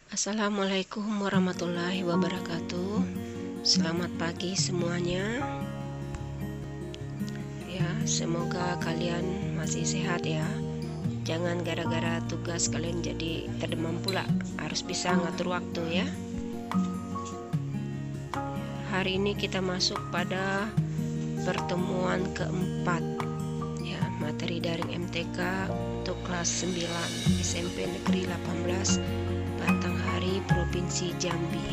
Assalamualaikum warahmatullahi wabarakatuh. Selamat pagi semuanya. Ya, semoga kalian masih sehat ya. Jangan gara-gara tugas kalian jadi terdemam pula. Harus bisa ngatur waktu ya. Hari ini kita masuk pada pertemuan keempat ya, materi daring MTK untuk kelas 9 SMP Negeri 18 Batanghari, Provinsi Jambi.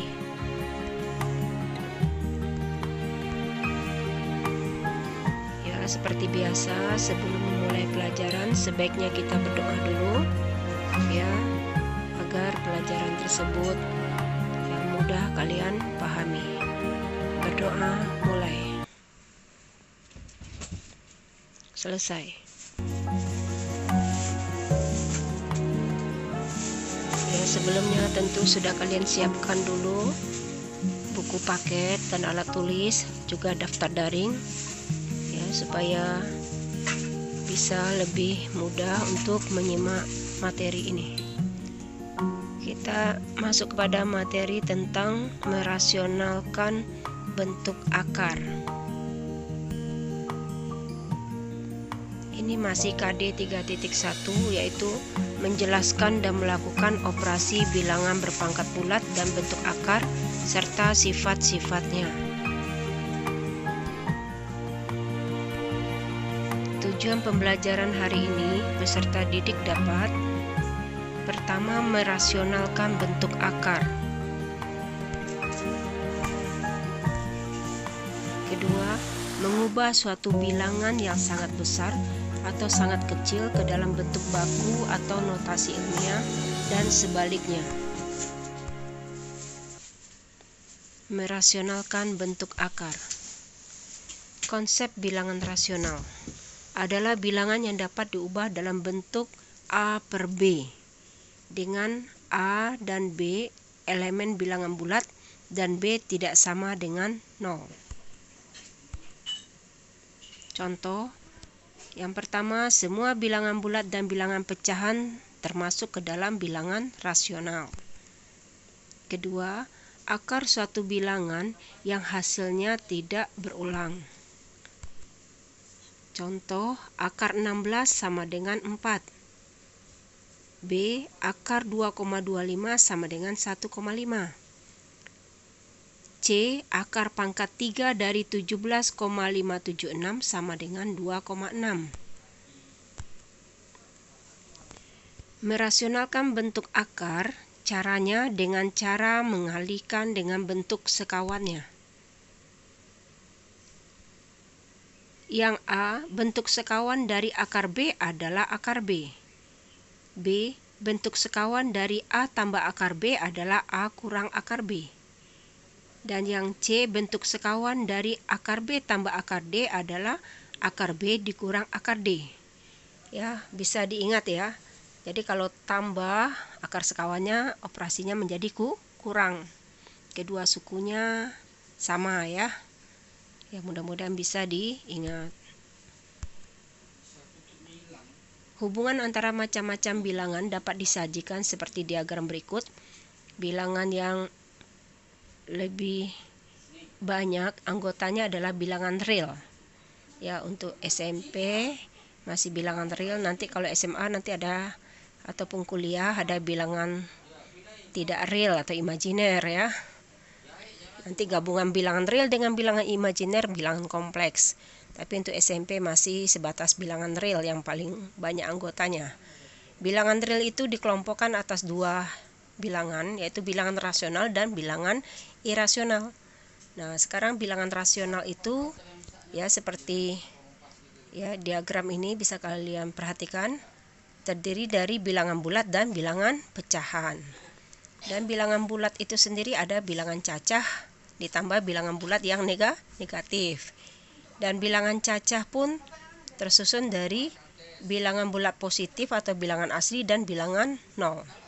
Ya, seperti biasa sebelum memulai pelajaran sebaiknya kita berdoa dulu ya, agar pelajaran tersebut yang mudah kalian pahami. Berdoa mulai. Selesai. Ya, sebelumnya tentu sudah kalian siapkan dulu buku paket dan alat tulis, juga daftar daring ya, supaya bisa lebih mudah untuk menyimak materi ini. Kita masuk kepada materi tentang merasionalkan bentuk akar. Ini masih KD 3.1, yaitu menjelaskan dan melakukan operasi bilangan berpangkat bulat dan bentuk akar serta sifat-sifatnya. Tujuan pembelajaran hari ini peserta didik dapat: pertama, merasionalkan bentuk akar. Kedua, mengubah suatu bilangan yang sangat besar atau sangat kecil ke dalam bentuk baku atau notasi ilmiah dan sebaliknya. Merasionalkan bentuk akar. Konsep bilangan rasional adalah bilangan yang dapat diubah dalam bentuk A per B, dengan A dan B elemen bilangan bulat dan B tidak sama dengan 0. Contoh, yang pertama, semua bilangan bulat dan bilangan pecahan termasuk ke dalam bilangan rasional. Kedua, akar suatu bilangan yang hasilnya tidak berulang. Contoh, akar 16 sama dengan 4. B, akar 2,25 sama dengan 1,5. C, akar pangkat 3 dari 17,576 sama dengan 2,6. Merasionalkan bentuk akar, caranya dengan cara mengalihkan dengan bentuk sekawannya. Yang A, bentuk sekawan dari akar B adalah akar B. B, bentuk sekawan dari A tambah akar B adalah A kurang akar B. Dan yang C, bentuk sekawan dari akar B tambah akar D adalah akar B dikurang akar D. Ya, bisa diingat ya. Jadi kalau tambah akar sekawannya, operasinya menjadi kurang. Kedua sukunya sama ya. Ya, mudah-mudahan bisa diingat. Hubungan antara macam-macam bilangan dapat disajikan seperti diagram berikut. Bilangan yang lebih banyak anggotanya adalah bilangan real. Ya, untuk SMP masih bilangan real, nanti kalau SMA nanti ada ataupun kuliah ada bilangan tidak real atau imajiner ya. Nanti gabungan bilangan real dengan bilangan imajiner, bilangan kompleks. Tapi untuk SMP masih sebatas bilangan real yang paling banyak anggotanya. Bilangan real itu dikelompokkan atas dua bilangan, yaitu bilangan rasional dan bilangan irasional. Nah, sekarang bilangan rasional itu ya seperti ya diagram ini bisa kalian perhatikan, terdiri dari bilangan bulat dan bilangan pecahan. Dan bilangan bulat itu sendiri ada bilangan cacah ditambah bilangan bulat yang negatif. Dan bilangan cacah pun tersusun dari bilangan bulat positif atau bilangan asli dan bilangan 0.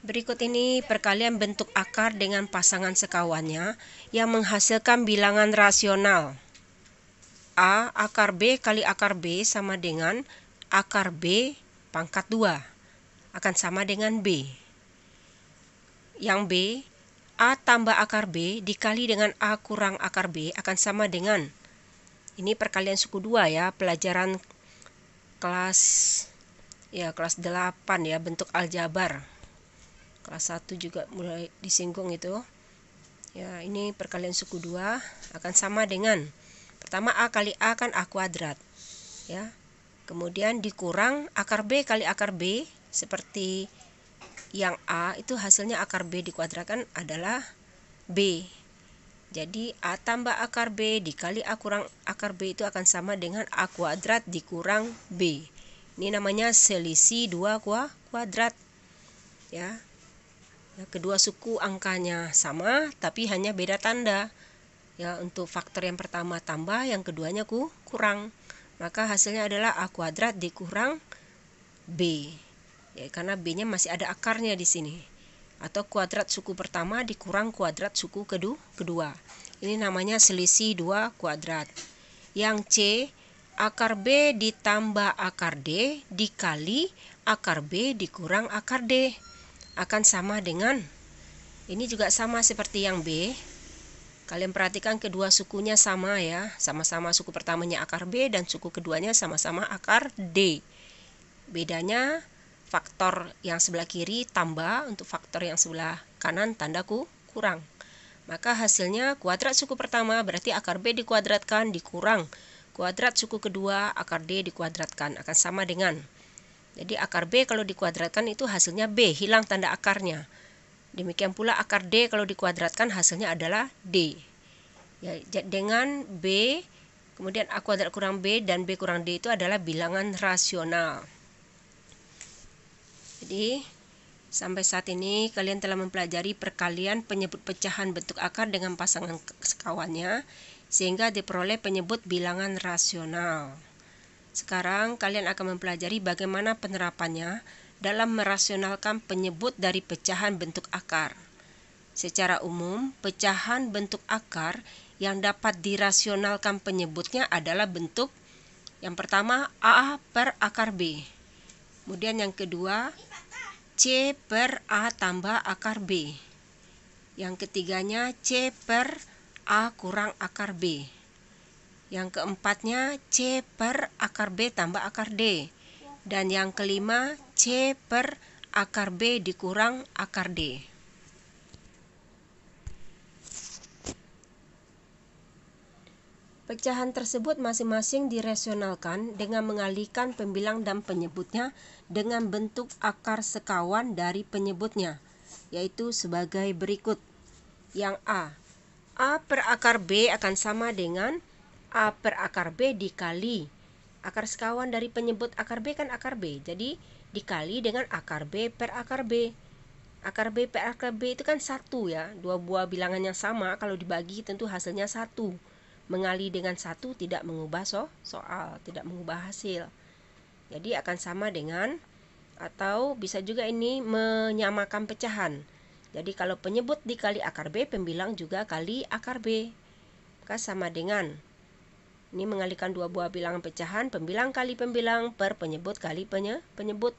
Berikut ini perkalian bentuk akar dengan pasangan sekawannya yang menghasilkan bilangan rasional. A akar B kali akar B sama dengan akar B pangkat 2. Akan sama dengan B. Yang B, A tambah akar B dikali dengan A kurang akar B akan sama dengan, ini perkalian suku 2 ya, pelajaran kelas 8 ya, bentuk aljabar. Kelas 1 juga mulai disinggung itu. Ya, ini perkalian suku 2 akan sama dengan, pertama A kali A kan A kuadrat. Ya. Kemudian dikurang akar B kali akar B, seperti yang A itu hasilnya akar B dikuadratkan adalah B. Jadi A tambah akar B dikali A kurang akar B itu akan sama dengan A kuadrat dikurang B. Ini namanya selisih 2 kuadrat. Ya. Kedua suku angkanya sama tapi hanya beda tanda. Ya, untuk faktor yang pertama tambah, yang keduanya kurang. Maka hasilnya adalah A kuadrat dikurang B. Ya, karena B-nya masih ada akarnya di sini. Atau kuadrat suku pertama dikurang kuadrat suku kedua. Ini namanya selisih 2 kuadrat. Yang C, akar B ditambah akar D dikali akar B dikurang akar D akan sama dengan, ini juga sama seperti yang B. Kalian perhatikan kedua sukunya sama ya, sama-sama suku pertamanya akar B dan suku keduanya sama-sama akar D. Bedanya faktor yang sebelah kiri tambah, untuk faktor yang sebelah kanan tanda kurang. Maka hasilnya kuadrat suku pertama berarti akar B dikuadratkan dikurang kuadrat suku kedua akar D dikuadratkan akan sama dengan. Jadi akar B kalau dikuadratkan itu hasilnya B, hilang tanda akarnya. Demikian pula akar D kalau dikuadratkan hasilnya adalah D. Ya, dengan B, kemudian A kuadrat kurang B dan B kurang D itu adalah bilangan rasional. Jadi sampai saat ini kalian telah mempelajari perkalian penyebut pecahan bentuk akar dengan pasangan sekawannya sehingga diperoleh penyebut bilangan rasional. Sekarang kalian akan mempelajari bagaimana penerapannya dalam merasionalkan penyebut dari pecahan bentuk akar. Secara umum, pecahan bentuk akar yang dapat dirasionalkan penyebutnya adalah bentuk yang pertama A per akar B. Kemudian yang kedua C per A tambah akar B. Yang ketiganya C per A kurang akar B. Yang keempatnya C per akar B tambah akar D. Dan yang kelima C per akar B dikurang akar D. Pecahan tersebut masing-masing dirasionalkan dengan mengalihkan pembilang dan penyebutnya dengan bentuk akar sekawan dari penyebutnya, yaitu sebagai berikut. Yang A per akar B akan sama dengan A per akar B dikali akar sekawan dari penyebut akar B kan akar B, jadi dikali dengan akar B per akar B. Akar B per akar B itu kan 1 ya, dua buah bilangan yang sama kalau dibagi tentu hasilnya 1. Mengali dengan 1 tidak mengubah soal, tidak mengubah hasil. Jadi akan sama dengan, atau bisa juga ini menyamakan pecahan. Jadi kalau penyebut dikali akar B, pembilang juga kali akar B. Maka sama dengan, ini mengalihkan dua buah bilangan pecahan, pembilang kali pembilang per penyebut kali penyebut.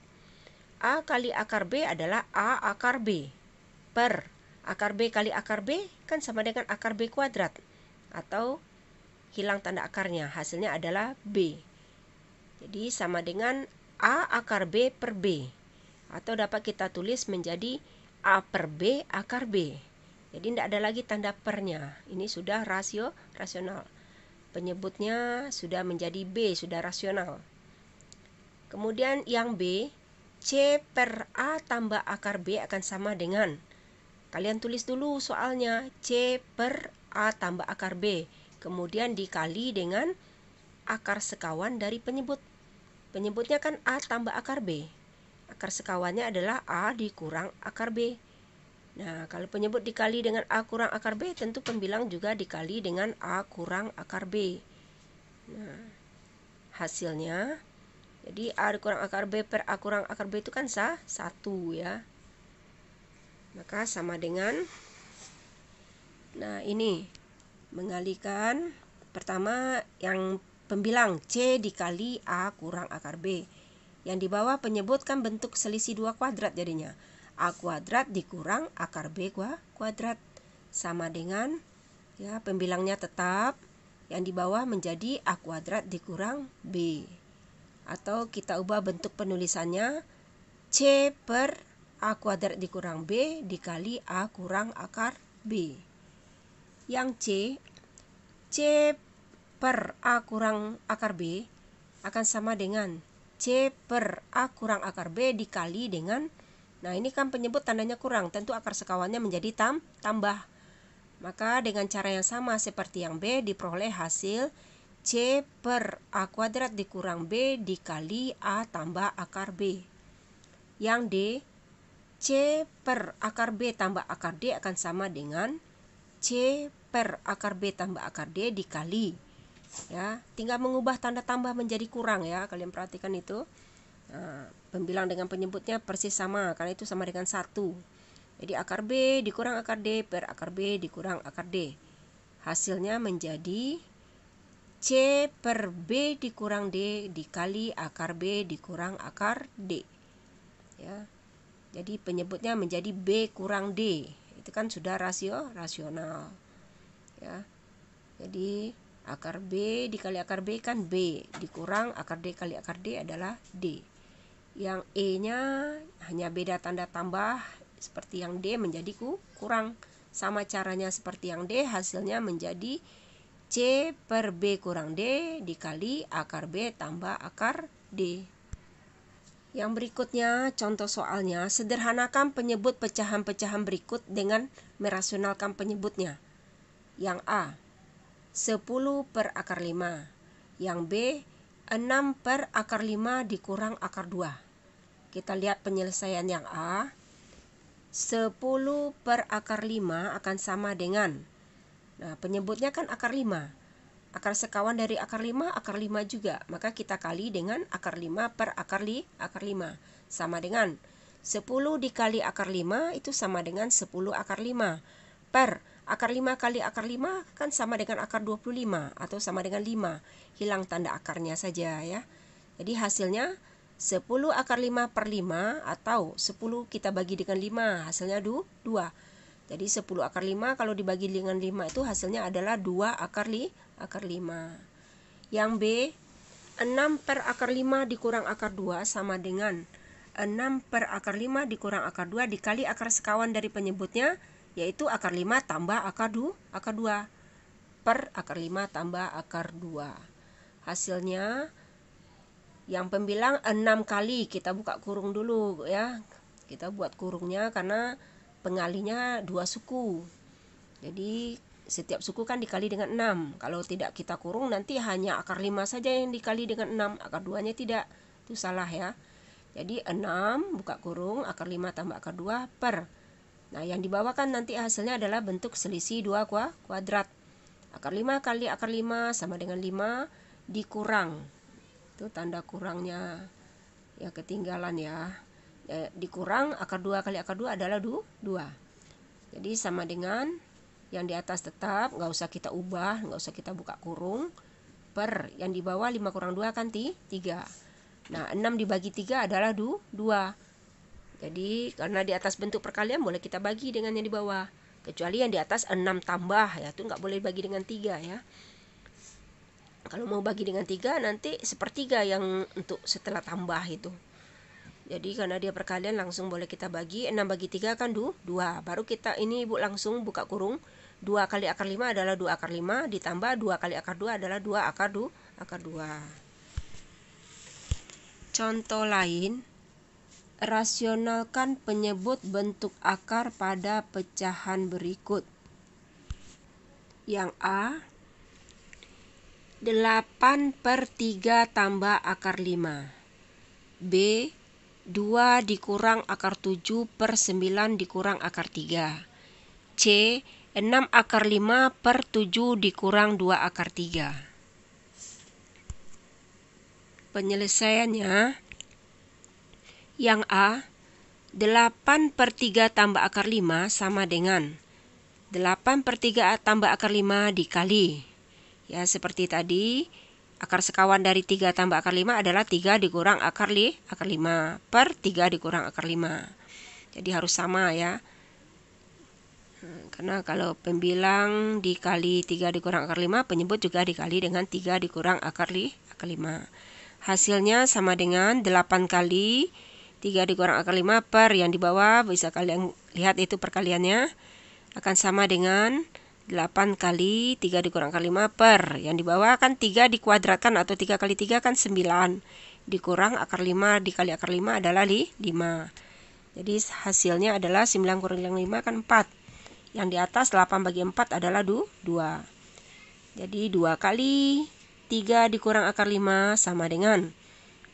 A kali akar B adalah A akar B per akar B kali akar B kan sama dengan akar B kuadrat. Atau hilang tanda akarnya, hasilnya adalah B. Jadi sama dengan A akar B per B. Atau dapat kita tulis menjadi A per B akar B. Jadi tidak ada lagi tanda pernya. Ini sudah rasional. Penyebutnya sudah menjadi B, sudah rasional. Kemudian yang B, C per A tambah akar B akan sama dengan, kalian tulis dulu soalnya, C per A tambah akar B. Kemudian dikali dengan akar sekawan dari penyebut. Penyebutnya kan A tambah akar B. Akar sekawannya adalah A dikurang akar B. Nah, kalau penyebut dikali dengan A kurang akar B, tentu pembilang juga dikali dengan A kurang akar B. Nah, hasilnya, jadi A dikurang akar B per A kurang akar B itu kan 1 ya. Maka sama dengan, nah ini mengalihkan, pertama yang pembilang C dikali A kurang akar B. Yang di bawah penyebutkan bentuk selisih 2 kuadrat jadinya. A kuadrat dikurang akar B kuadrat sama dengan, ya, pembilangnya tetap. Yang di bawah menjadi A kuadrat dikurang B. Atau kita ubah bentuk penulisannya C per A kuadrat dikurang B dikali A kurang akar B. Yang C per A kurang akar B akan sama dengan C per A kurang akar B dikali dengan, nah ini kan penyebut tandanya kurang, tentu akar sekawannya menjadi tambah. Maka dengan cara yang sama seperti yang B diperoleh hasil C per A kuadrat dikurang B dikali A tambah akar B. Yang D, C per akar B tambah akar D akan sama dengan C per akar B tambah akar D dikali, ya, tinggal mengubah tanda tambah menjadi kurang, ya, kalian perhatikan itu. Nah, pembilang dengan penyebutnya persis sama, karena itu sama dengan 1. Jadi akar B dikurang akar D per akar B dikurang akar D. Hasilnya menjadi C per B dikurang D dikali akar B dikurang akar D, ya. Jadi penyebutnya menjadi B kurang D. Itu kan sudah rasional, ya. Jadi akar B dikali akar B kan B dikurang akar D kali akar D adalah D. Yang E-nya hanya beda tanda tambah seperti yang D menjadi kurang. Sama caranya seperti yang D, hasilnya menjadi C per B kurang D dikali akar B tambah akar D. Yang berikutnya contoh soalnya, sederhanakan penyebut pecahan-pecahan berikut dengan merasionalkan penyebutnya. Yang A, 10 per akar 5. Yang B, 6 per akar 5 dikurang akar 2. Kita lihat penyelesaian yang A. 10 per akar 5 akan sama dengan, nah penyebutnya kan akar 5. Akar sekawan dari akar 5, akar 5 juga. Maka kita kali dengan akar 5 per akar 5. Sama dengan 10 dikali akar 5 itu sama dengan 10 akar 5. Per akar 5 kali akar 5 kan sama dengan akar 25 atau sama dengan 5. Hilang tanda akarnya saja, ya. Jadi hasilnya 10 akar 5 per 5 atau 10 kita bagi dengan 5 hasilnya 2. Jadi 10 akar 5 kalau dibagi dengan 5 itu hasilnya adalah 2 akar 5. Yang B, 6 per akar 5 dikurang akar 2 sama dengan 6 per akar 5 dikurang akar 2 dikali akar sekawan dari penyebutnya, yaitu akar 5 tambah akar 2 per akar 5 tambah akar 2. Hasilnya yang pembilang 6 kali, kita buka kurung dulu, ya. Kita buat kurungnya karena pengalinya 2 suku. Jadi setiap suku kan dikali dengan 6. Kalau tidak kita kurung nanti hanya akar 5 saja yang dikali dengan 6, akar 2-nya tidak. Itu salah, ya. Jadi 6 buka kurung akar 5 tambah akar 2 per. Nah, yang dibawakan nanti hasilnya adalah bentuk selisih 2 kuadrat. Akar 5 kali akar 5 sama dengan 5 dikurang. Itu tanda kurangnya, ya, ketinggalan, ya. Dikurang akar 2 kali akar 2 adalah 2. Jadi sama dengan yang di atas tetap, nggak usah kita ubah, nggak usah kita buka kurung, per yang di bawah 5 kurang 2 kan 3. Nah, 6 dibagi 3 adalah 2. Jadi karena di atas bentuk perkalian boleh kita bagi dengan yang di bawah. Kecuali yang di atas 6 tambah, ya, itu nggak boleh bagi dengan 3, ya. Kalau mau bagi dengan 3 nanti sepertiga yang untuk setelah tambah itu. Jadi karena dia perkalian langsung boleh kita bagi. 6 bagi 3 kan 2. Baru kita ini Ibu langsung buka kurung. 2 kali akar 5 adalah 2 akar 5 ditambah 2 kali akar 2 adalah 2 akar 2. Contoh lain, rasionalkan penyebut bentuk akar pada pecahan berikut. Yang A, 8 per 3 tambah akar 5. B, 2 dikurang akar 7 per 9 dikurang akar 3. C, 6 akar 5 per 7 dikurang 2 akar 3. Penyelesaiannya, yang A, 8 per 3 tambah akar 5 sama dengan 8 per 3 tambah akar 5 dikali. Ya, seperti tadi, Akar sekawan dari 3 tambah akar 5 adalah 3 dikurang akar 5 per 3 dikurang akar 5. Jadi harus sama ya. Karena kalau pembilang dikali 3 dikurang akar 5, penyebut juga dikali dengan 3 dikurang akar 5. Hasilnya sama dengan 8 kali 3 dikurang akar 5 per yang di bawah, bisa kalian lihat itu perkaliannya, akan sama dengan 8 kali 3 dikurang akar 5 per yang di bawah kan 3 dikuadratkan atau 3 kali 3 kan 9 dikurang akar 5 dikali akar 5 adalah 5. Jadi hasilnya adalah 9 kurang 5 kan 4. Yang di atas 8 bagi 4 adalah 2. Jadi 2 kali 3 dikurang akar 5 sama dengan,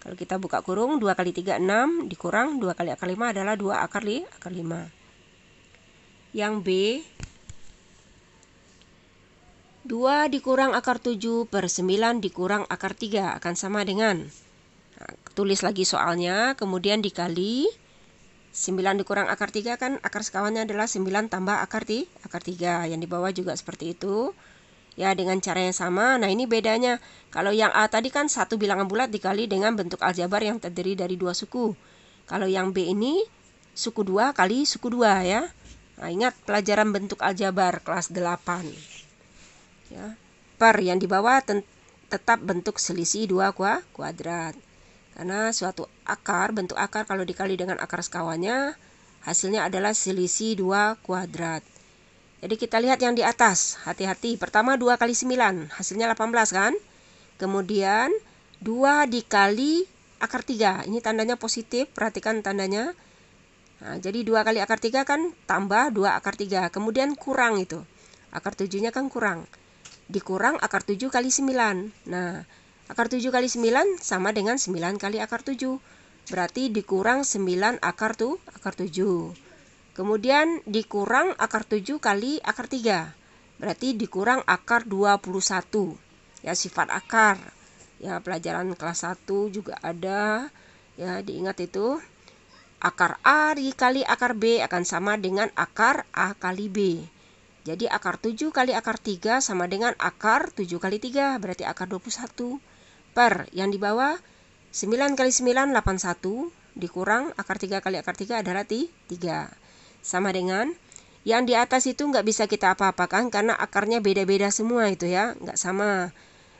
kalau kita buka kurung, 2 kali 3 6 dikurang 2 kali akar 5 adalah 2 akar 5. Yang B, 2 dikurang akar 7 per 9 dikurang akar 3 akan sama dengan, tulis lagi soalnya, kemudian dikali 9 dikurang akar 3 kan akar sekawannya adalah 9 tambah akar 3. Yang di bawah juga seperti itu. Ya, dengan cara yang sama. Nah, ini bedanya. Kalau yang A tadi kan satu bilangan bulat dikali dengan bentuk aljabar yang terdiri dari 2 suku. Kalau yang B ini suku 2 kali suku 2 ya. Nah, ingat pelajaran bentuk aljabar kelas 8. Ya. Per yang di bawah tetap bentuk selisih 2 kuadrat. Karena suatu akar, bentuk akar kalau dikali dengan akar sekawannya, hasilnya adalah selisih 2 kuadrat. Jadi kita lihat yang di atas, hati-hati. Pertama 2 kali 9, hasilnya 18 kan? Kemudian 2 dikali akar 3, ini tandanya positif, perhatikan tandanya. Nah, jadi 2 kali akar 3 kan tambah 2 akar 3, kemudian kurang itu. Akar 7-nya kan kurang. Dikurang akar 7 kali 9. Nah, akar 7 kali 9 sama dengan 9 kali akar 7. Berarti dikurang 9 akar 7. Kemudian dikurang akar 7 kali akar 3. Berarti dikurang akar 21. Ya, sifat akar. Ya, pelajaran kelas 1 juga ada. Ya, diingat itu. Akar A dikali akar B akan sama dengan akar A kali B. Jadi akar 7 kali akar 3 sama dengan akar 7 kali 3. Berarti akar 21. Per yang di bawah 9 kali 9 81 dikurang akar 3 kali akar 3 adalah 3. Sama dengan yang di atas itu nggak bisa kita apa-apakan karena akarnya beda-beda semua itu ya. Nggak sama.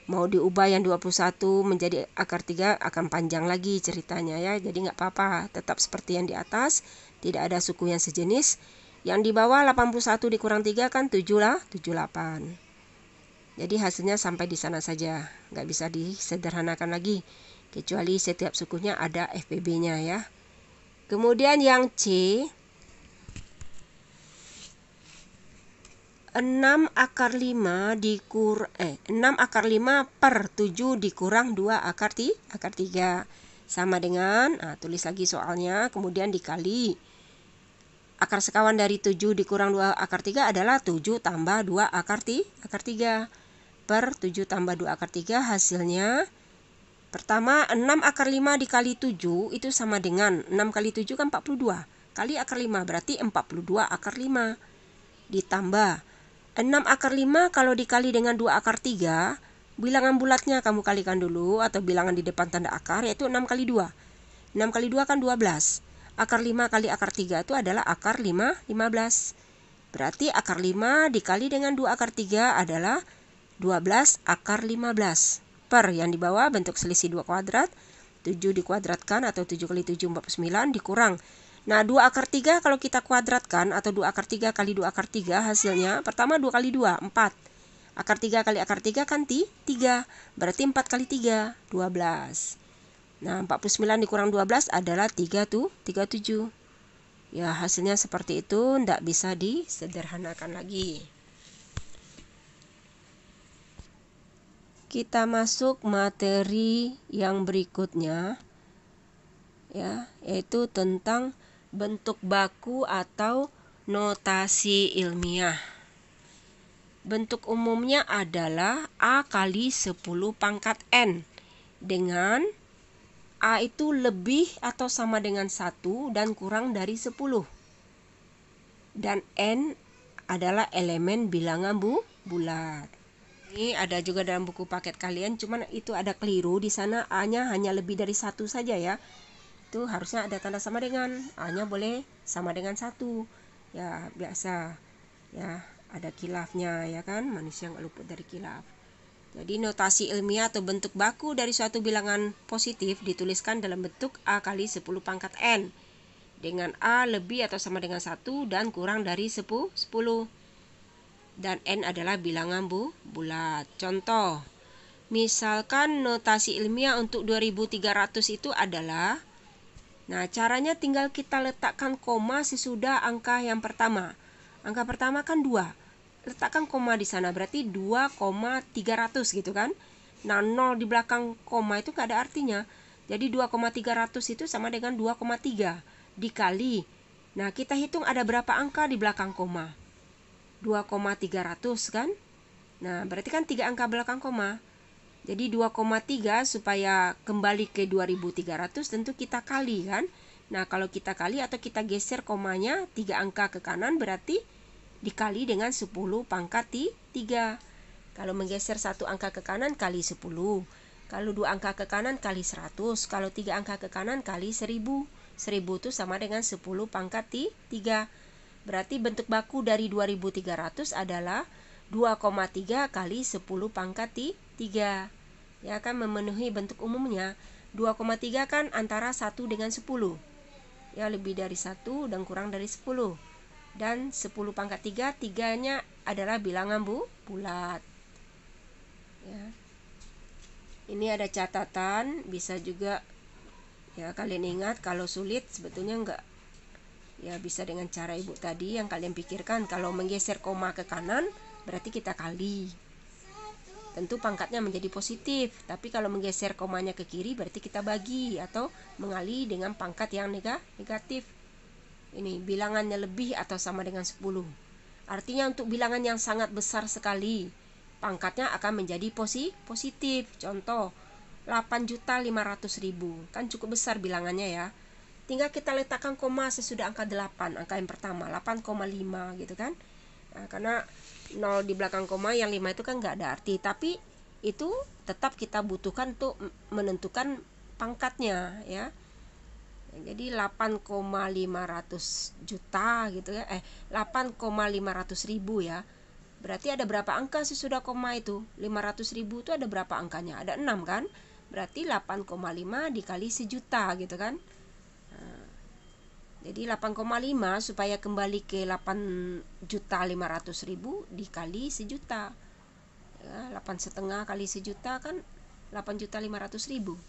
Mau diubah yang 21 menjadi akar 3 akan panjang lagi ceritanya ya. Jadi nggak apa-apa. Tetap seperti yang di atas. Tidak ada suku yang sejenis. Yang di bawah 81 dikurang 3 kan 7 lah. 78. Jadi hasilnya sampai di sana saja. Nggak bisa disederhanakan lagi. Kecuali setiap sukunya ada FPB-nya ya. Kemudian yang C, 6 akar 5 per 7 dikurang 2 akar 3. Sama dengan, tulis lagi soalnya, kemudian dikali. Akar sekawan dari 7 dikurang 2 akar 3 adalah 7 tambah 2 akar 3. Per 7 tambah 2 akar 3 hasilnya, pertama 6 akar 5 dikali 7 itu sama dengan 6 kali 7 kan 42. Kali akar 5 berarti 42 akar 5. Ditambah 6 akar 5 kalau dikali dengan 2 akar 3, bilangan bulatnya kamu kalikan dulu atau bilangan di depan tanda akar, yaitu 6 kali 2. 6 kali 2 kan 12. Akar 5 kali akar 3 itu adalah akar 15. Berarti akar 5 dikali dengan 2 akar 3 adalah 12 akar 15. Per yang di bawah bentuk selisih 2 kuadrat. 7 dikuadratkan atau 7 kali 7 49 dikurang. Nah, 2 akar 3 kalau kita kuadratkan atau 2 akar 3 kali 2 akar 3 hasilnya, pertama 2 kali 2, 4. Akar 3 kali akar 3 kan 3. Berarti 4 kali 3, 12. Nah, 49 dikurang 12 adalah 37. Ya, hasilnya seperti itu, tidak bisa disederhanakan lagi. Kita masuk materi yang berikutnya, ya, yaitu tentang bentuk baku atau notasi ilmiah. Bentuk umumnya adalah A kali 10 pangkat N, dengan A itu lebih atau sama dengan 1 dan kurang dari 10. Dan N adalah elemen bilangan bulat. Ini ada juga dalam buku paket kalian, cuman itu ada keliru di sana, A-nya hanya lebih dari 1 saja ya. Itu harusnya ada tanda sama dengan, A-nya boleh sama dengan 1. Ya, biasa. Ya, ada khilafnya ya kan, manusia nggak luput dari khilaf. Jadi notasi ilmiah atau bentuk baku dari suatu bilangan positif dituliskan dalam bentuk A kali 10 pangkat N. Dengan A lebih atau sama dengan 1 dan kurang dari 10. Dan N adalah bilangan bulat. Contoh, misalkan notasi ilmiah untuk 2300 itu adalah, nah caranya tinggal kita letakkan koma sesudah angka yang pertama. Angka pertama kan 2. Letakkan koma di sana, berarti 2,300 gitu kan. Nah 0 di belakang koma itu gak ada artinya. Jadi 2,300 itu sama dengan 2,3 dikali. Nah kita hitung ada berapa angka di belakang koma. 2,300 kan. Nah berarti kan 3 angka belakang koma. Jadi 2,3 supaya kembali ke 2300 tentu kita kali kan. Nah kalau kita kali atau kita geser komanya 3 angka ke kanan berarti dikali dengan 10 pangkat 3. Kalau menggeser 1 angka ke kanan kali 10. Kalau 2 angka ke kanan kali 100. Kalau 3 angka ke kanan kali 1000. 1000 itu sama dengan 10 pangkat 3. Berarti bentuk baku dari 2300 adalah 2,3 kali 10 pangkat 3. Ya kan memenuhi bentuk umumnya. 2,3 kan antara 1 dengan 10. Ya lebih dari 1 dan kurang dari 10. Dan 10 pangkat 3, 3-nya adalah bilangan bulat. Ya. Ini ada catatan, bisa juga ya kalian ingat kalau sulit sebetulnya enggak. Ya bisa dengan cara ibu tadi yang kalian pikirkan. Kalau menggeser koma ke kanan berarti kita kali. Tentu pangkatnya menjadi positif. Tapi kalau menggeser komanya ke kiri berarti kita bagi atau mengali dengan pangkat yang negatif. Ini bilangannya lebih atau sama dengan 10. Artinya untuk bilangan yang sangat besar sekali, pangkatnya akan menjadi positif. Contoh 8.500.000. Kan cukup besar bilangannya ya. Tinggal kita letakkan koma sesudah angka 8, angka yang pertama 8,5 gitu kan. Nah, karena 0 di belakang koma yang 5 itu kan nggak ada arti, tapi itu tetap kita butuhkan untuk menentukan pangkatnya ya. Jadi 8,500 juta gitu ya, 8,500.000 ya. Berarti ada berapa angka sesudah koma itu? 500.000 itu ada berapa angkanya? Ada 6 kan? Berarti 8,5 dikali sejuta gitu kan. Jadi 8,5 supaya kembali ke 8.500.000 dikali sejuta. Ya, 8,5 kali sejuta kan 8.500.000.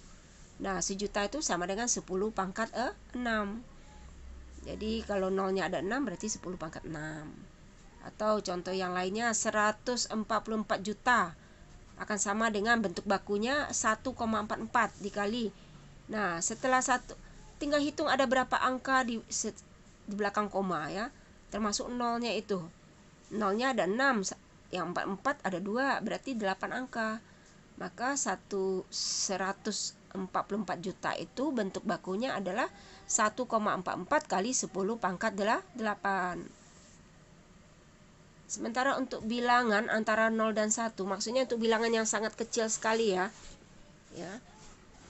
Nah, sejuta itu sama dengan 10 pangkat 6. Jadi kalau nolnya ada 6 berarti 10 pangkat 6. Atau contoh yang lainnya 144 juta akan sama dengan bentuk bakunya 1,44 dikali. Nah, setelah tinggal hitung ada berapa angka di belakang koma ya, termasuk nolnya itu. Nolnya ada 6, yang 44 ada 2, berarti 8 angka. Maka 144 juta itu bentuk bakunya adalah 1,44 kali 10 pangkat 8. Sementara untuk bilangan antara 0 dan 1, maksudnya untuk bilangan yang sangat kecil sekali ya,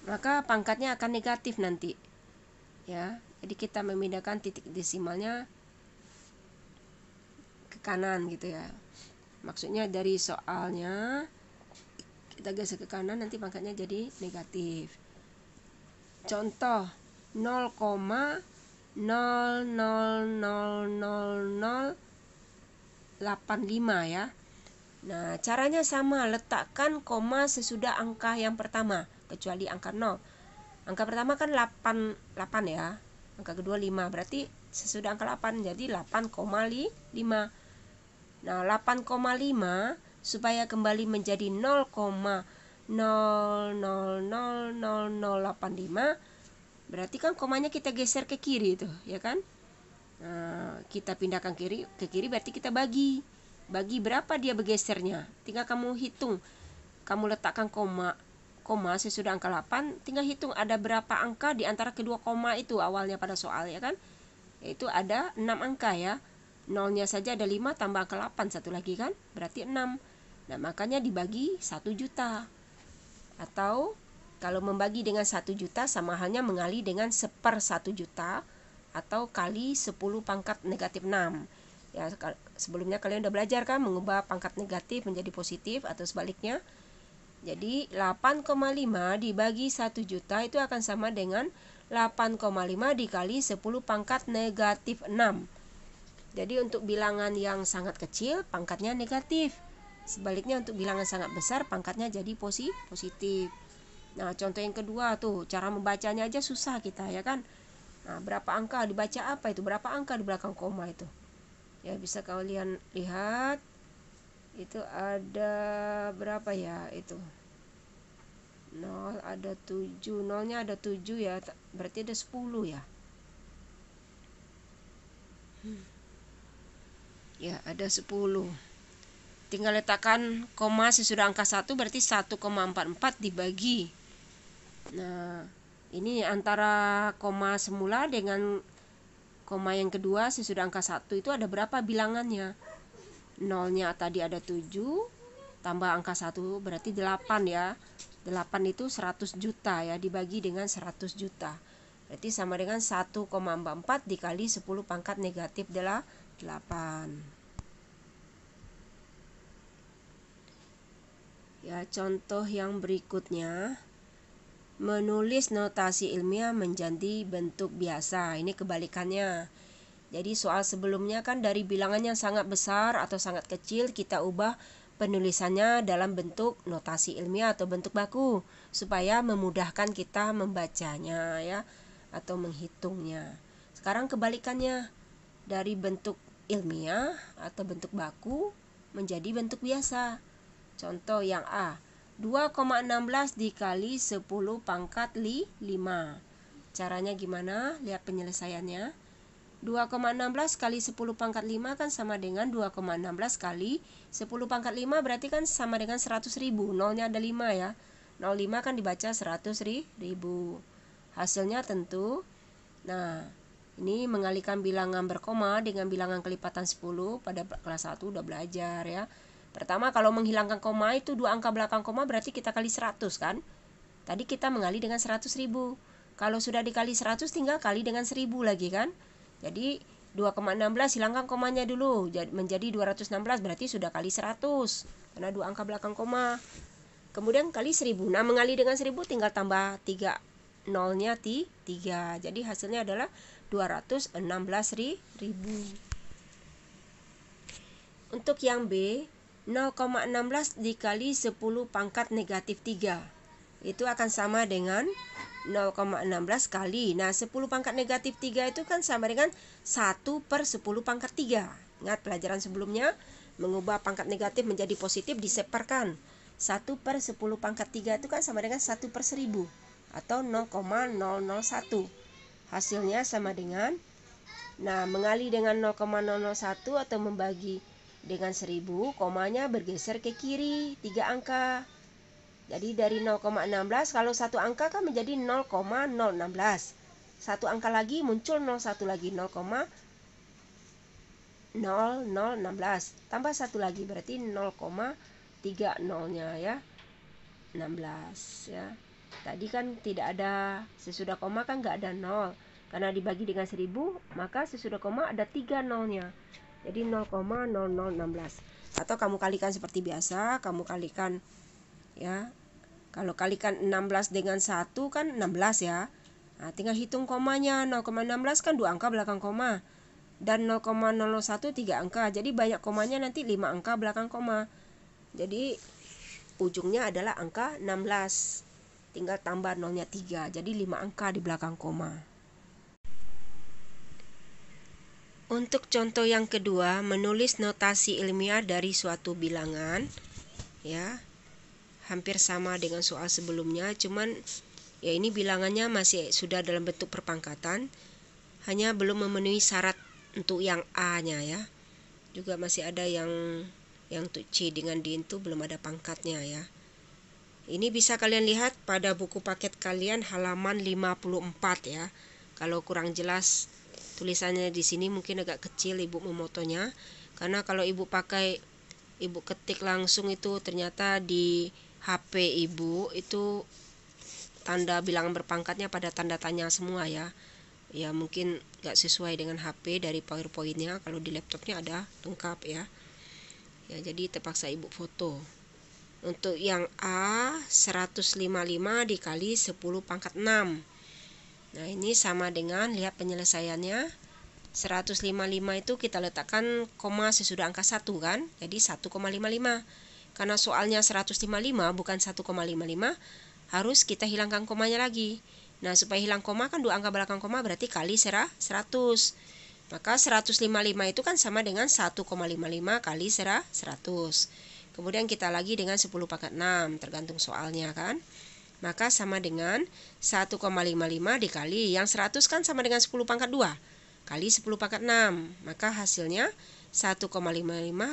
maka pangkatnya akan negatif nanti. Ya, jadi kita memindahkan titik desimalnya ke kanan gitu ya. Maksudnya dari soalnya kita geser ke kanan nanti pangkatnya jadi negatif. Contoh 0,000085 ya. Nah, caranya sama, letakkan koma sesudah angka yang pertama, kecuali angka 0. Angka pertama kan 8 ya. Angka kedua 5. Berarti sesudah angka 8 jadi 8,5. Nah, 8,5 supaya kembali menjadi 0,000085 berarti kan komanya kita geser ke kiri itu, ya kan? Nah, kita pindahkan ke kiri berarti kita bagi berapa dia bergesernya. Tinggal kamu hitung. Kamu letakkan koma sesudah angka 8, tinggal hitung ada berapa angka di antara kedua koma itu awalnya pada soal ya kan. Yaitu ada 6 angka ya. Nolnya saja ada 5 tambah angka 8 satu lagi kan, berarti 6. Nah, makanya dibagi 1 juta. Atau kalau membagi dengan 1 juta sama halnya mengali dengan 1/1 juta atau kali 10 pangkat negatif 6. Ya, sebelumnya kalian udah belajar kan mengubah pangkat negatif menjadi positif atau sebaliknya. Jadi 8,5 dibagi 1 juta itu akan sama dengan 8,5 dikali 10 pangkat negatif 6. Jadi untuk bilangan yang sangat kecil pangkatnya negatif. Sebaliknya untuk bilangan sangat besar pangkatnya jadi positif. Nah, contoh yang kedua tuh, cara membacanya aja susah kita ya kan. Nah, berapa angka dibaca apa itu? Berapa angka di belakang koma itu? Ya, bisa kalian lihat. Itu ada berapa ya itu? 0 ada 7, nolnya ada 7 ya. Berarti ada 10 ya. Ya, ada 10. Tinggal letakkan koma sesudah angka 1 berarti 1,44 dibagi. Nah, ini antara koma semula dengan koma yang kedua sesudah angka 1 itu ada berapa bilangannya? Nolnya tadi ada 7, tambah angka 1 berarti 8 ya. 8 itu 100 juta ya, dibagi dengan 100 juta. Berarti sama dengan 1,44 dikali 10 pangkat negatif 8. Ya, contoh yang berikutnya, menulis notasi ilmiah menjadi bentuk biasa. Ini kebalikannya. Jadi soal sebelumnya kan dari bilangan yang sangat besar atau sangat kecil kita ubah penulisannya dalam bentuk notasi ilmiah atau bentuk baku supaya memudahkan kita membacanya ya atau menghitungnya. Sekarang kebalikannya, dari bentuk ilmiah atau bentuk baku menjadi bentuk biasa. Contoh yang A, 2,16 dikali 10 pangkat 5. Caranya gimana? Lihat penyelesaiannya. 2,16 kali 10 pangkat 5 kan sama dengan 2,16 kali 10 pangkat 5 berarti kan sama dengan 100.000. Nolnya ada 5 ya. 0,5 kan dibaca 100.000. Hasilnya tentu. Nah, ini mengalihkan bilangan berkoma dengan bilangan kelipatan 10 pada kelas 1 udah belajar ya. Pertama, kalau menghilangkan koma itu 2 angka belakang koma berarti kita kali 100 kan. Tadi kita mengali dengan 100.000. Kalau sudah dikali 100 tinggal kali dengan 1.000 lagi kan. Jadi 2,16 hilangkan komanya dulu menjadi 216 berarti sudah kali 100 karena 2 angka belakang koma. Kemudian kali 1.000. Nah, mengali dengan 1.000 tinggal tambah 3 nolnya 3. Jadi hasilnya adalah 216.000. Untuk yang B, 0,16 dikali 10 pangkat negatif 3 itu akan sama dengan 0,16 kali. Nah, 10 pangkat negatif 3 itu kan sama dengan 1/10 pangkat 3. Ingat pelajaran sebelumnya, mengubah pangkat negatif menjadi positif diseparkan. 1/10 pangkat 3 itu kan sama dengan 1/1000 atau 0,001. Hasilnya sama dengan, nah, mengali dengan 0,001 atau membagi dengan 1000, komanya bergeser ke kiri 3 angka. Jadi dari 0,16 kalau satu angka kan menjadi 0,016. Satu angka lagi muncul 01 lagi 0,0016. Tambah satu lagi berarti 0,30-nya ya. 16 ya. Tadi kan tidak ada sesudah koma kan nggak ada 0. Karena dibagi dengan 1000 maka sesudah koma ada 3 nolnya. Jadi 0,0016. Atau kamu kalikan seperti biasa, kamu kalikan ya. Kalau kalikan 16 dengan 1 kan 16 ya. Nah, tinggal hitung komanya. 0,16 kan 2 angka belakang koma. Dan 0,001 3 angka. Jadi banyak komanya nanti 5 angka belakang koma. Jadi ujungnya adalah angka 16. Tinggal tambah nolnya 3. Jadi 5 angka di belakang koma. Untuk contoh yang kedua, menulis notasi ilmiah dari suatu bilangan ya. Hampir sama dengan soal sebelumnya, cuman ya ini bilangannya masih sudah dalam bentuk perpangkatan, hanya belum memenuhi syarat untuk yang A-nya ya. Juga masih ada yang untuk C dengan D itu belum ada pangkatnya ya. Ini bisa kalian lihat pada buku paket kalian halaman 54 ya. Kalau kurang jelas tulisannya di sini mungkin agak kecil ibu memotonya, karena kalau ibu pakai Ibu ketik langsung itu ternyata di HP Ibu itu tanda bilangan berpangkatnya pada tanda tanya semua ya. Ya mungkin gak sesuai dengan HP dari PowerPoint-nya. Kalau di laptopnya ada lengkap ya. Ya jadi terpaksa Ibu foto. Untuk yang A 155 dikali 10 pangkat 6. Nah ini sama dengan, lihat penyelesaiannya, 155 itu kita letakkan koma sesudah angka 1 kan, jadi 1,55. Karena soalnya 155 bukan 1,55, harus kita hilangkan komanya lagi. Nah supaya hilang koma kan 2 angka belakang koma berarti kali 100. Maka 155 itu kan sama dengan 1,55 kali 100. Kemudian kita lagi dengan 10 pangkat 6, tergantung soalnya kan. Maka sama dengan 1,55 dikali, yang 100 kan sama dengan 10 pangkat 2 kali 10 pangkat 6. Maka hasilnya 1,55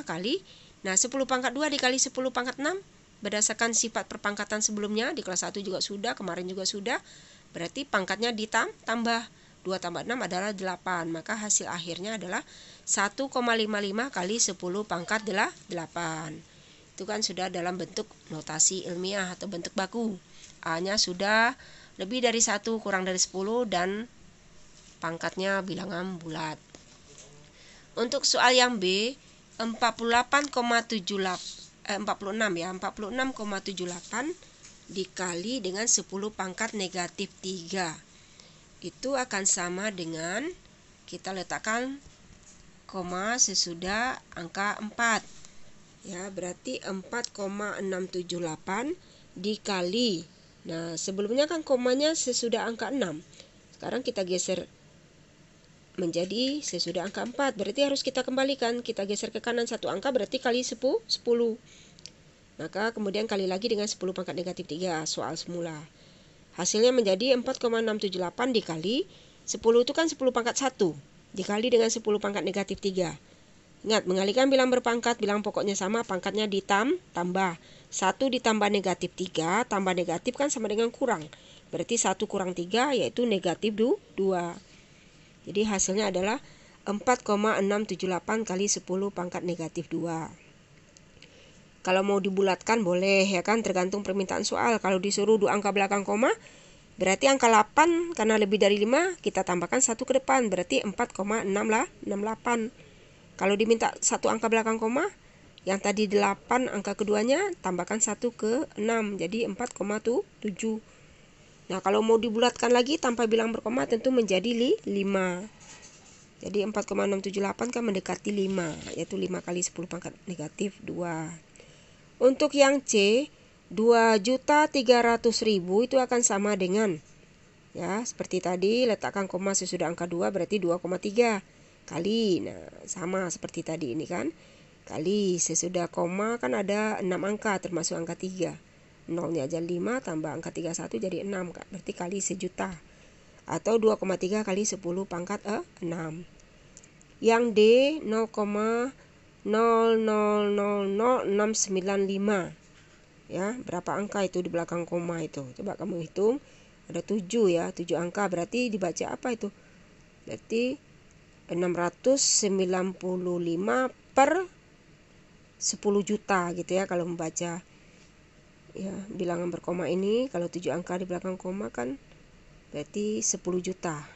kali, nah 10 pangkat 2 dikali 10 pangkat 6, berdasarkan sifat perpangkatan sebelumnya, di kelas 1 juga sudah, kemarin juga sudah, berarti pangkatnya ditambah. 2 tambah 6 adalah 8, maka hasil akhirnya adalah 1,55 kali 10 pangkat 8. Itu kan sudah dalam bentuk notasi ilmiah atau bentuk baku. A-nya sudah lebih dari 1 kurang dari 10 dan pangkatnya bilangan bulat. Untuk soal yang B, 46,78 dikali dengan 10 pangkat negatif 3. Itu akan sama dengan, kita letakkan koma sesudah angka 4. Ya, berarti 4,678 dikali. Nah, sebelumnya kan komanya sesudah angka 6. Sekarang kita geser menjadi sesudah angka 4. Berarti harus kita kembalikan. Kita geser ke kanan 1 angka berarti kali 10. Maka kemudian kali lagi dengan 10 pangkat negatif 3 soal semula. Hasilnya menjadi 4,678 dikali 10 itu kan 10 pangkat 1 dikali dengan 10 pangkat negatif 3. Ingat, mengalihkan bilang berpangkat, bilang pokoknya sama, pangkatnya ditambah. 1 ditambah negatif 3, tambah negatif kan sama dengan kurang. Berarti 1 kurang 3 yaitu negatif 2. Jadi hasilnya adalah 4,678 kali 10 pangkat negatif 2. Kalau mau dibulatkan boleh ya kan, tergantung permintaan soal. Kalau disuruh 2 angka belakang koma, berarti angka 8 karena lebih dari 5 kita tambahkan 1 ke depan, berarti 4,668. Kalau diminta 1 angka belakang koma, yang tadi 8 angka keduanya tambahkan 1 ke 6, jadi 4,7. Nah kalau mau dibulatkan lagi tanpa bilang berkoma tentu menjadi 5. Jadi 4,678 kan mendekati 5, yaitu 5 kali 10 pangkat negatif 2. Untuk yang C, 2.300.000 itu akan sama dengan, ya seperti tadi, letakkan koma sesudah angka 2 berarti 2,3 kali. Nah sama seperti tadi ini kan, kali sesudah koma kan ada 6 angka termasuk angka 3. 0-nya aja 5 tambah angka 31 jadi 6, berarti kali 1.000.000 atau 2,3 kali 10 pangkat 6. Yang D 0,000695. Ya, berapa angka itu di belakang koma itu? Coba kamu hitung. Ada 7 ya, 7 angka, berarti dibaca apa itu? Berarti 695 per 10 juta gitu ya kalau membaca ya bilangan berkoma ini. Kalau 7 angka di belakang koma kan berarti 10 juta.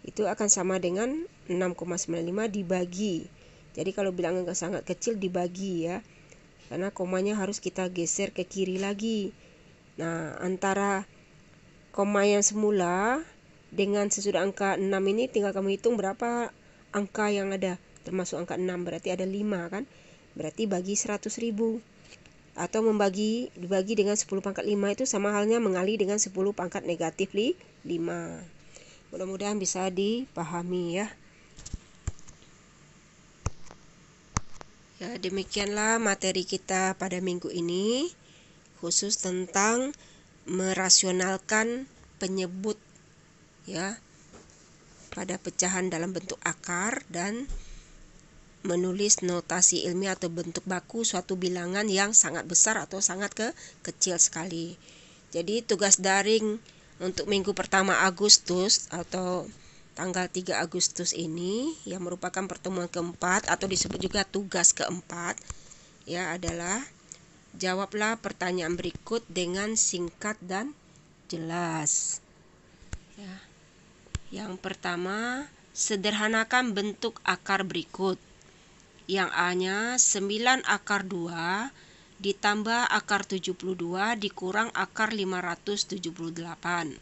Itu akan sama dengan 6,95 dibagi. Jadi kalau bilangan sangat kecil dibagi ya, karena komanya harus kita geser ke kiri lagi. Nah antara koma yang semula dengan sesudah angka 6 ini tinggal kamu hitung berapa angka yang ada termasuk angka 6, berarti ada 5 kan, berarti bagi 100.000 atau dibagi dengan 10 pangkat 5 itu sama halnya mengalih dengan 10 pangkat negatif 5. Mudah-mudahan bisa dipahami ya. Ya, demikianlah materi kita pada minggu ini, khusus tentang merasionalkan penyebut ya pada pecahan dalam bentuk akar dan menulis notasi ilmiah atau bentuk baku suatu bilangan yang sangat besar atau sangat kecil sekali. Jadi tugas daring untuk minggu pertama Agustus atau tanggal 3 Agustus ini yang merupakan pertemuan keempat atau disebut juga tugas keempat ya adalah jawablah pertanyaan berikut dengan singkat dan jelas. Ya. Yang pertama, sederhanakan bentuk akar berikut. Yang A-nya 9 akar 2 ditambah akar 72 dikurang akar 578.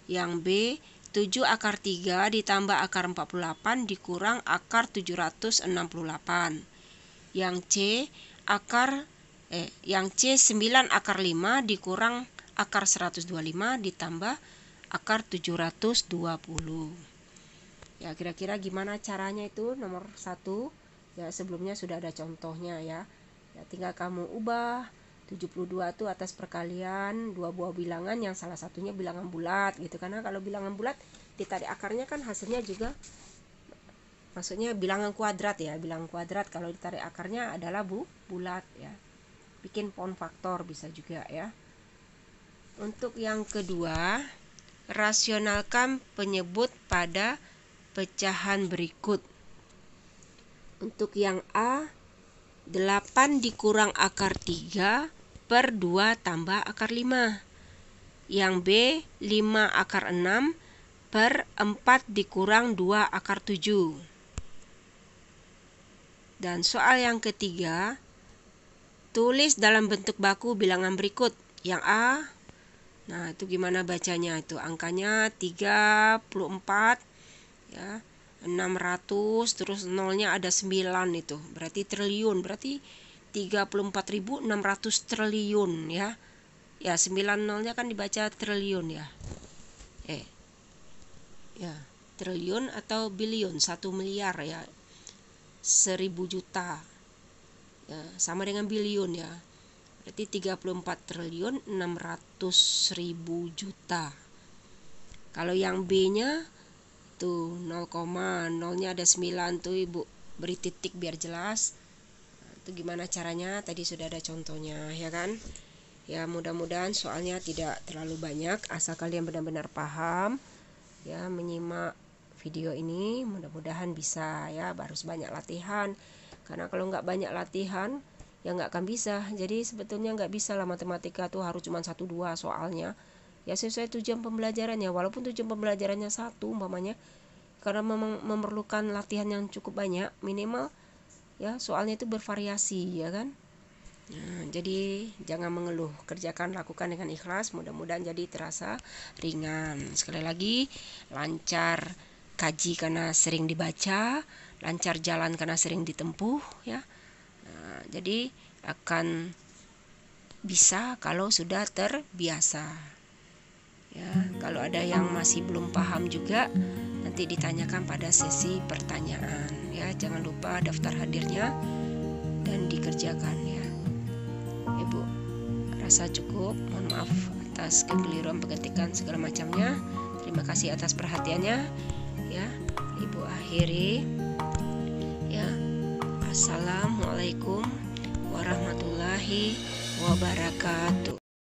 Yang B, 7 akar 3 ditambah akar 48 dikurang akar 768. Yang C, 9 akar 5 dikurang akar 125 ditambah akar 720. Ya, kira-kira gimana caranya itu? Nomor 1, ya sebelumnya sudah ada contohnya ya. Ya, tinggal kamu ubah 72 itu atas perkalian dua buah bilangan yang salah satunya bilangan bulat gitu. Karena kalau bilangan bulat ditarik akarnya kan hasilnya juga maksudnya bilangan kuadrat ya. Bilangan kuadrat kalau ditarik akarnya adalah bulat ya. Bikin pound faktor bisa juga ya. Untuk yang kedua, rasionalkan penyebut pada pecahan berikut. Untuk yang A, 8 dikurang akar 3 per 2 tambah akar 5. Yang B, 5 akar 6 per 4 dikurang 2 akar 7. Dan soal yang ketiga, tulis dalam bentuk baku bilangan berikut. Yang A, nah itu gimana bacanya itu? Angkanya 34 ya. 600 terus nolnya ada 9 itu berarti triliun, berarti 34.600 triliun ya. Ya 9 nolnya kan dibaca triliun ya. Ya, triliun atau bilion, 1 miliar ya. 1000 juta. Ya, sama dengan bilion ya. Berarti 34.600.000 juta. Kalau yang B-nya tuh 0, nolnya ada 9 tuh Ibu beri titik biar jelas. Itu gimana caranya? Tadi sudah ada contohnya ya kan? Ya mudah-mudahan soalnya tidak terlalu banyak, asal kalian benar-benar paham ya menyimak video ini. Mudah-mudahan bisa ya, harus banyak latihan. Karena kalau nggak banyak latihan ya nggak akan bisa. Jadi sebetulnya nggak bisa lah matematika tuh harus cuma 1-2 soalnya. Ya sesuai tujuan pembelajarannya, walaupun tujuan pembelajarannya 1 umpamanya, karena memang memerlukan latihan yang cukup banyak, minimal ya soalnya itu bervariasi ya kan. Nah, jadi jangan mengeluh, kerjakan, lakukan dengan ikhlas, mudah-mudahan jadi terasa ringan. Sekali lagi, lancar kaji karena sering dibaca, lancar jalan karena sering ditempuh ya. Nah, jadi akan bisa kalau sudah terbiasa. Ya, kalau ada yang masih belum paham juga nanti ditanyakan pada sesi pertanyaan ya. Jangan lupa daftar hadirnya dan dikerjakan ya. Ibu rasa cukup, mohon maaf atas kekeliruan pengetikan segala macamnya. Terima kasih atas perhatiannya ya. Ibu akhiri ya. Assalamualaikum warahmatullahi wabarakatuh.